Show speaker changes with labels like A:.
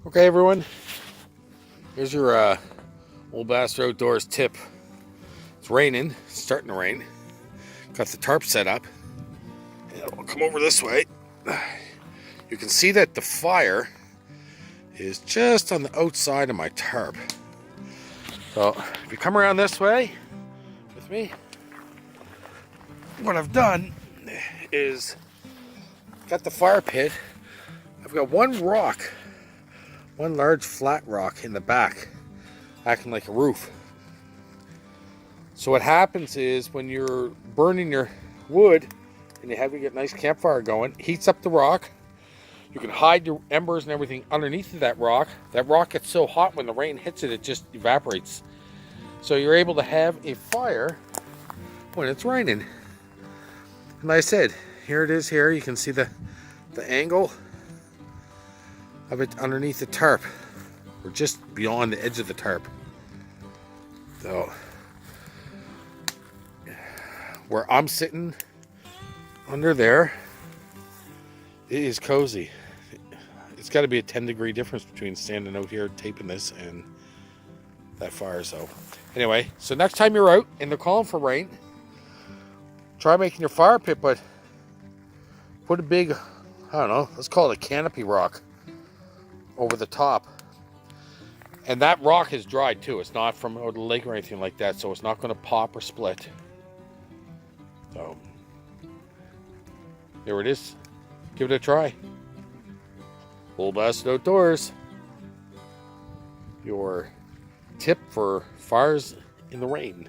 A: Okay, everyone, here's your Old Bastard Outdoors tip. It's raining, it's starting to rain. Got the tarp set up. And I'll come over this way. You can see that the fire is just on the outside of my tarp. So if you come around this way with me, what I've done is got the fire pit. I've got one large flat rock in the back, acting like a roof. So what happens is when you're burning your wood and you have to get a nice campfire going, heats up the rock. You can hide your embers and everything underneath of that rock. That rock gets so hot when the rain hits it, it just evaporates. So you're able to have a fire when it's raining. And like I said, here it is here. You can see the angle of it underneath the tarp. We're just beyond the edge of the tarp. So where I'm sitting under there, it is cozy. It's got to be a 10-degree difference between standing out here taping this and that fire. So anyway, so next time you're out and they're calling for rain, try making your fire pit, but put a big, I don't know, let's call it a canopy rock over the top. And that rock is dried too. It's not from the lake or anything like that, so it's not going to pop or split. So there it is. Give it a try. Old Bastard Outdoors. Your tip for fires in the rain.